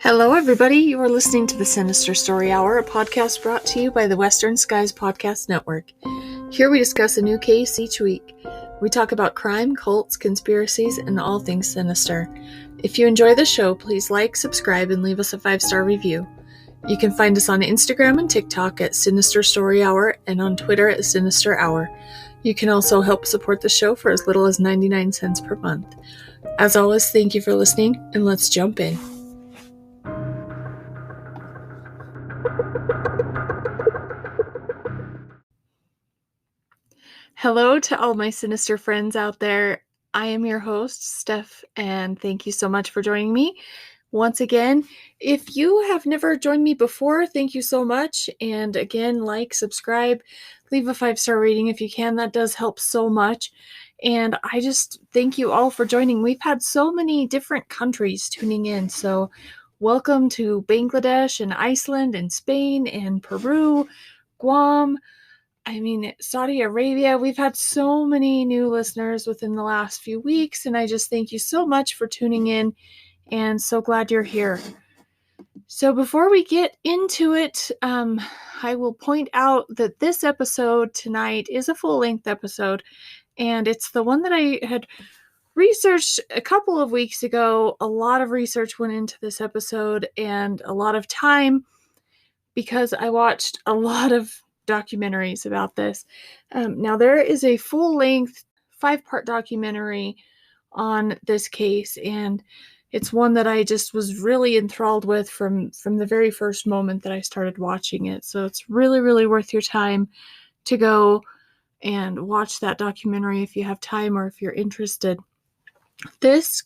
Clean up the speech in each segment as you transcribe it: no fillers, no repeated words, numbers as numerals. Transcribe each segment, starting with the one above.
Hello, everybody. You are listening to the Sinister Story Hour, a podcast brought to you by the Western Skies Podcast Network. Here we discuss a new case each week. We talk about crime, cults, conspiracies, and all things sinister. If you enjoy the show, please like, subscribe, and leave us a 5-star review. You can find us on Instagram and TikTok at Sinister Story Hour and on Twitter at Sinister Hour. You can also help support the show for as little as 99 cents per month. As always, thank you for listening, and let's jump in. Hello to all my sinister friends out there. I am your host, Steph, and thank you so much for joining me. Once again, if you have never joined me before, thank you so much. And again, like, subscribe, leave a 5-star rating if you can. That does help so much. And I just thank you all for joining. We've had so many different countries tuning in. So welcome to Bangladesh and Iceland and Spain and Peru, Guam. Saudi Arabia. We've had so many new listeners within the last few weeks, and I just thank you so much for tuning in, and so glad you're here. So before we get into it, I will point out that this episode tonight is a full-length episode, and it's the one that I had researched a couple of weeks ago. A lot of research went into this episode, and a lot of time, because I watched a lot of documentaries about this. Now, there is a full-length 5-part documentary on this case, and it's one that I just was really enthralled with from the very first moment that I started watching it. So it's really, really worth your time to go and watch that documentary if you have time or if you're interested. This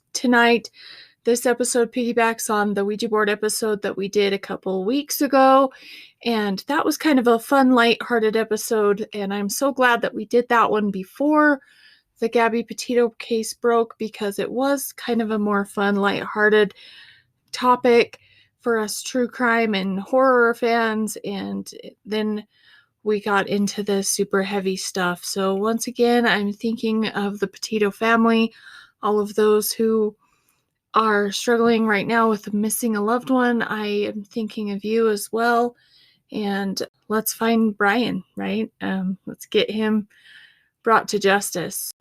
episode piggybacks on the Ouija board episode that we did a couple weeks ago, and that was kind of a fun, lighthearted episode, and I'm so glad that we did that one before the Gabby Petito case broke, because it was kind of a more fun, lighthearted topic for us true crime and horror fans, and then we got into the super heavy stuff. So once again, I'm thinking of the Petito family, all of those who are struggling right now with missing a loved one. I am thinking of you as well. And let's find Brian, right? Let's get him brought to justice.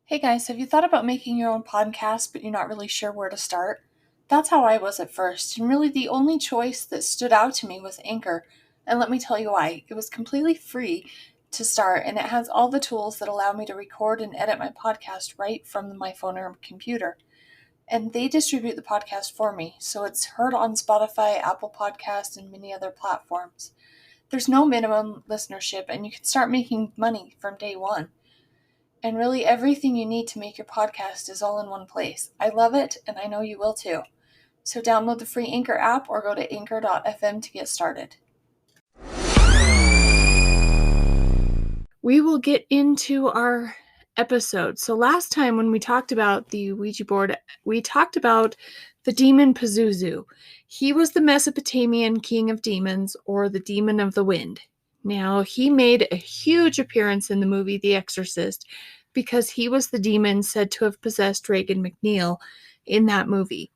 Hey guys, have you thought about making your own podcast, but you're not really sure where to start? That's how I was at first, and really the only choice that stood out to me was Anchor. And let me tell you why. It was completely free to start, and it has all the tools that allow me to record and edit my podcast right from my phone or computer. And they distribute the podcast for me, so it's heard on Spotify, Apple Podcasts, and many other platforms. There's no minimum listenership, and you can start making money from day one. And really everything you need to make your podcast is all in one place. I love it, and I know you will too. So download the free Anchor app or go to anchor.fm to get started. We will get into our episode. So last time when we talked about the Ouija board, we talked about the demon Pazuzu. He was the Mesopotamian king of demons, or the demon of the wind. Now, he made a huge appearance in the movie The Exorcist because he was the demon said to have possessed Regan McNeil in that movie.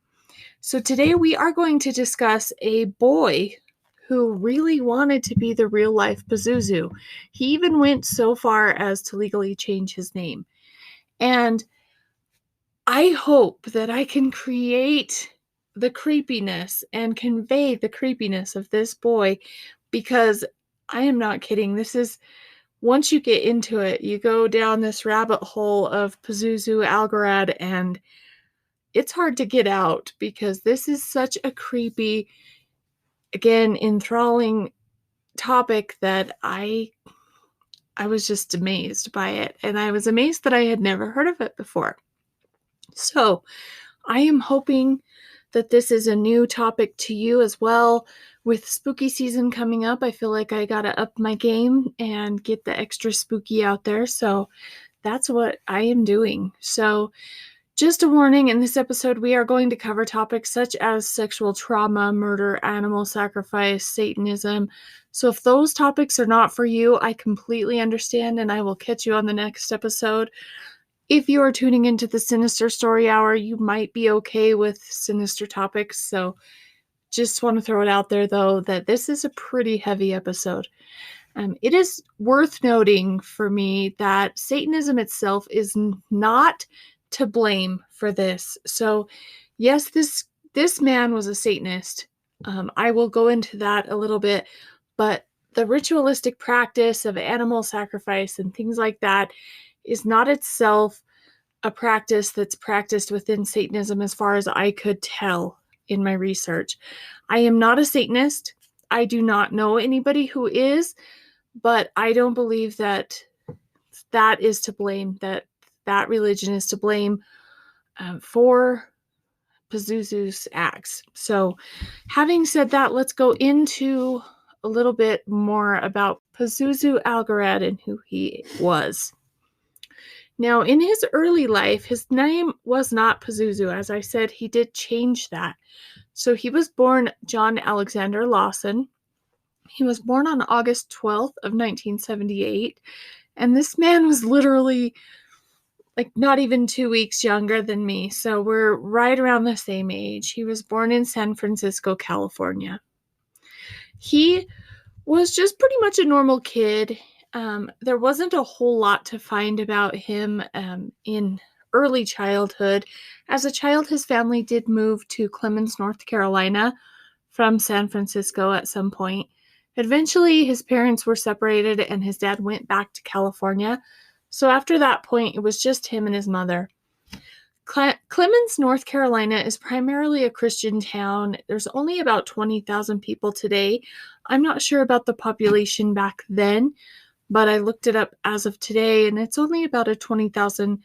So today we are going to discuss a boy who really wanted to be the real-life Pazuzu. He even went so far as to legally change his name. And I hope that I can create the creepiness and convey the creepiness of this boy, because I am not kidding. This is, once you get into it, you go down this rabbit hole of Pazuzu Algarad, and it's hard to get out, because this is such a creepy, again, enthralling topic that I was just amazed by it, and I was amazed that I had never heard of it before. So I am hoping that this is a new topic to you as well. With spooky season coming up, I feel like I gotta up my game and get the extra spooky out there, so that's what I am doing. So just a warning, in this episode, we are going to cover topics such as sexual trauma, murder, animal sacrifice, Satanism. So if those topics are not for you, I completely understand, and I will catch you on the next episode. if you are tuning into the Sinister Story Hour, you might be okay with sinister topics. So just want to throw it out there, though, that this is a pretty heavy episode. It is worth noting for me that Satanism itself is not to blame for this. So, yes, this man was a Satanist. I will go into that a little bit, but the ritualistic practice of animal sacrifice and things like that is not itself a practice that's practiced within Satanism as far as I could tell in my research. I am not a Satanist. I do not know anybody who is, but I don't believe that is to blame, that religion is to blame for Pazuzu's acts. So, having said that, let's go into a little bit more about Pazuzu Algarad and who he was. Now, in his early life, his name was not Pazuzu. As I said, he did change that. So he was born John Alexander Lawson. He was born on August 12th of 1978. And this man was literally like not even 2 weeks younger than me. So we're right around the same age. He was born in San Francisco, California. He was just pretty much a normal kid. There wasn't a whole lot to find about him in early childhood. As a child, his family did move to Clemens, North Carolina from San Francisco at some point. Eventually, his parents were separated and his dad went back to California. So after that point, it was just him and his mother. Clemens, North Carolina is primarily a Christian town. There's only about 20,000 people today. I'm not sure about the population back then, but I looked it up as of today, and it's only about a 20,000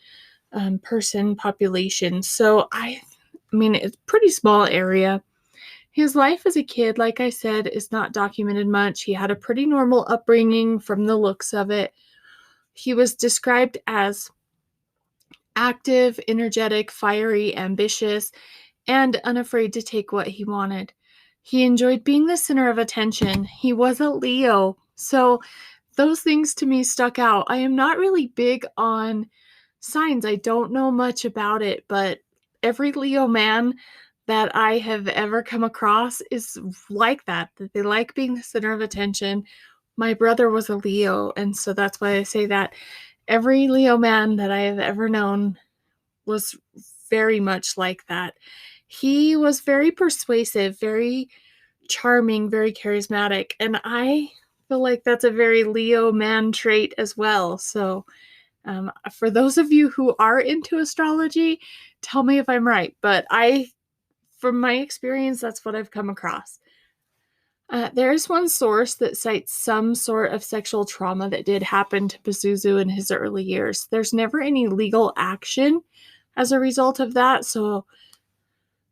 person population. So I mean, it's a pretty small area. His life as a kid, like I said, is not documented much. He had a pretty normal upbringing from the looks of it. He was described as active, energetic, fiery, ambitious, and unafraid to take what he wanted. He enjoyed being the center of attention. He was a Leo. So those things to me stuck out. I am not really big on signs. I don't know much about it, but every Leo man that I have ever come across is like that they like being the center of attention. My brother was a Leo, and so that's why I say that. Every Leo man that I have ever known was very much like that. He was very persuasive, very charming, very charismatic, and I feel like that's a very Leo man trait as well. So for those of you who are into astrology, tell me if I'm right, but from my experience, that's what I've come across. There is one source that cites some sort of sexual trauma that did happen to Pazuzu in his early years. There's never any legal action as a result of that, so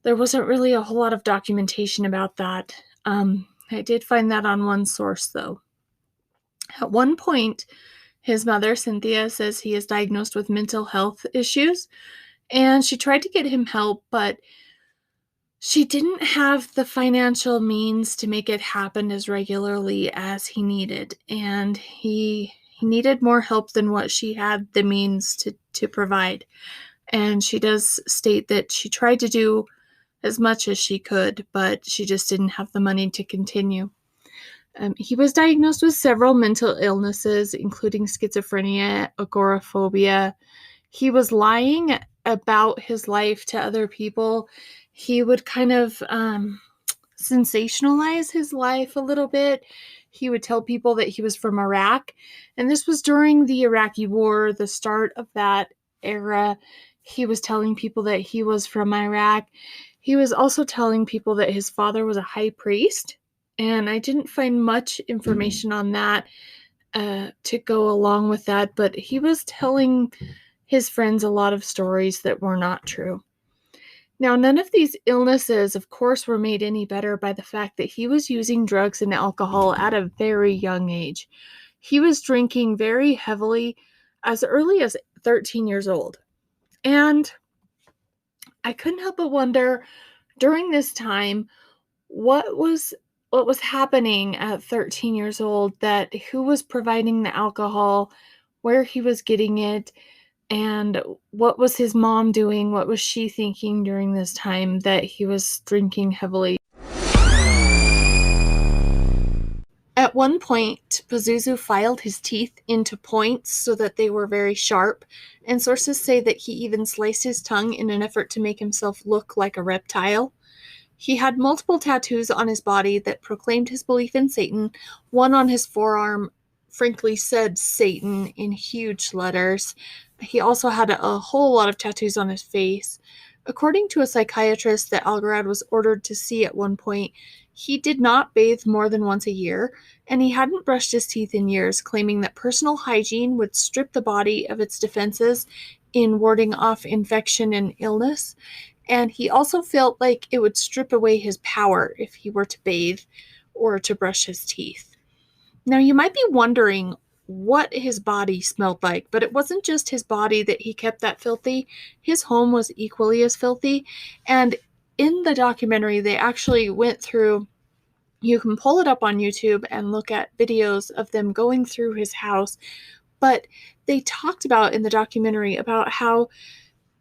there wasn't really a whole lot of documentation about that. I did find that on one source, though. At one point, his mother, Cynthia, says he is diagnosed with mental health issues, and she tried to get him help, but she didn't have the financial means to make it happen as regularly as he needed, and he needed more help than what she had the means to provide. And she does state that she tried to do as much as she could, but she just didn't have the money to continue. He was diagnosed with several mental illnesses, including schizophrenia, agoraphobia. He was lying about his life to other people. He would kind of sensationalize his life a little bit. He would tell people that he was from Iraq, and this was during the Iraqi War, the start of that era. He was telling people that he was from Iraq. He was also telling people that his father was a high priest, and I didn't find much information on that to go along with that, but he was telling his friends a lot of stories that were not true. Now, none of these illnesses, of course, were made any better by the fact that he was using drugs and alcohol at a very young age. He was drinking very heavily as early as 13 years old. And I couldn't help but wonder during this time, what was happening at 13 years old, that who was providing the alcohol, where he was getting it. And what was his mom doing? What was she thinking during this time that he was drinking heavily? At one point, Pazuzu filed his teeth into points so that they were very sharp, and sources say that he even sliced his tongue in an effort to make himself look like a reptile. He had multiple tattoos on his body that proclaimed his belief in Satan. One on his forearm frankly said Satan in huge letters. He also had a whole lot of tattoos on his face. According to a psychiatrist that Algarad was ordered to see at one point, he did not bathe more than once a year, and he hadn't brushed his teeth in years, claiming that personal hygiene would strip the body of its defenses in warding off infection and illness. And he also felt like it would strip away his power if he were to bathe or to brush his teeth. Now, you might be wondering what his body smelled like, but it wasn't just his body that he kept that filthy. His home was equally as filthy. And in the documentary, they actually went through, you can pull it up on YouTube and look at videos of them going through his house. But they talked about in the documentary about how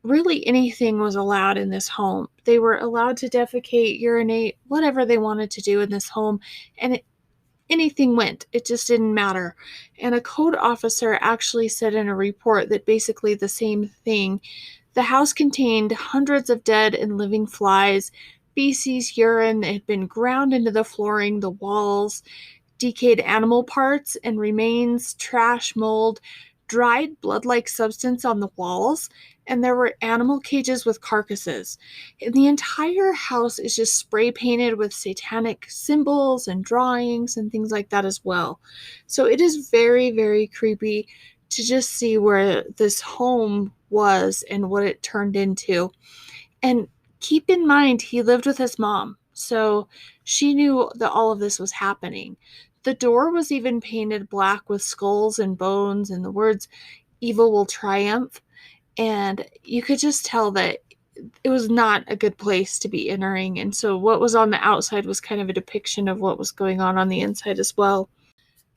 really anything was allowed in this home. They were allowed to defecate, urinate, whatever they wanted to do in this home, and anything went. It just didn't matter. And a code officer actually said in a report that basically the same thing. The house contained hundreds of dead and living flies, feces, urine that had been ground into the flooring, the walls, decayed animal parts and remains, trash, mold, dried blood-like substance on the walls, and there were animal cages with carcasses. And the entire house is just spray painted with satanic symbols and drawings and things like that as well. So it is very, very creepy to just see where this home was and what it turned into. And keep in mind, he lived with his mom, so she knew that all of this was happening. The door was even painted black with skulls and bones and the words, "Evil will triumph." And you could just tell that it was not a good place to be entering. And so what was on the outside was kind of a depiction of what was going on the inside as well.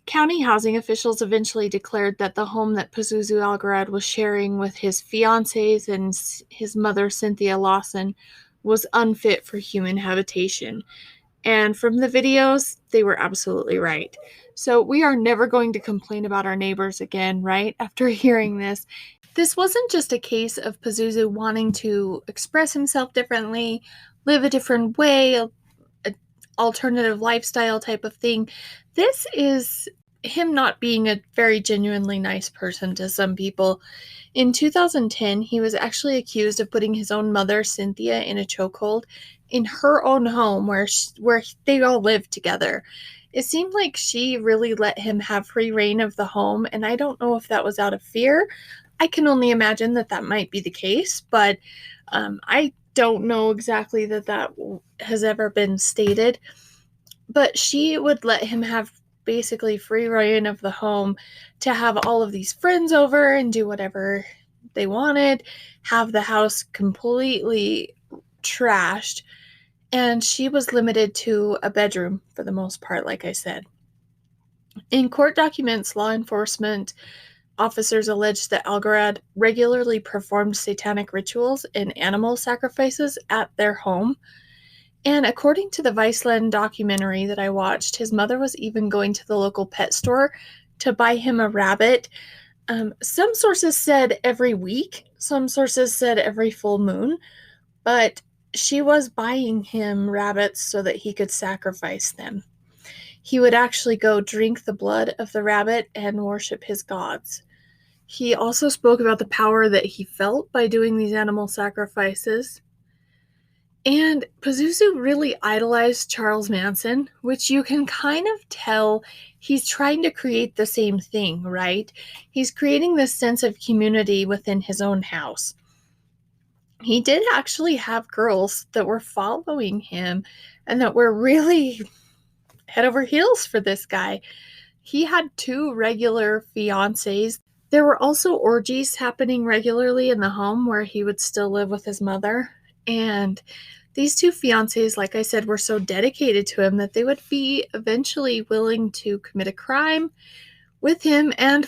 County housing officials eventually declared that the home that Pazuzu Algarad was sharing with his fiancés and his mother, Cynthia Lawson, was unfit for human habitation. And from the videos, they were absolutely right. So we are never going to complain about our neighbors again, right? After hearing this. This wasn't just a case of Pazuzu wanting to express himself differently, live a different way, an alternative lifestyle type of thing. This is him not being a very genuinely nice person to some people. In 2010, he was actually accused of putting his own mother, Cynthia, in a chokehold in her own home where they all lived together. It seemed like she really let him have free reign of the home, and I don't know if that was out of fear. I can only imagine that that might be the case, but I don't know exactly that has ever been stated. But she would let him have basically free reign of the home to have all of these friends over and do whatever they wanted, have the house completely trashed, and she was limited to a bedroom for the most part, like I said. In court documents, law enforcement officers alleged that Algarad regularly performed satanic rituals and animal sacrifices at their home. And according to the Viceland documentary that I watched, his mother was even going to the local pet store to buy him a rabbit. Some sources said every week, some sources said every full moon, but she was buying him rabbits so that he could sacrifice them. He would actually go drink the blood of the rabbit and worship his gods. He also spoke about the power that he felt by doing these animal sacrifices. And Pazuzu really idolized Charles Manson, which you can kind of tell he's trying to create the same thing, right? He's creating this sense of community within his own house. He did actually have girls that were following him and that were really head over heels for this guy. He had 2 regular fiancées. There were also orgies happening regularly in the home where he would still live with his mother. And these 2 fiancés, like I said, were so dedicated to him that they would be eventually willing to commit a crime with him and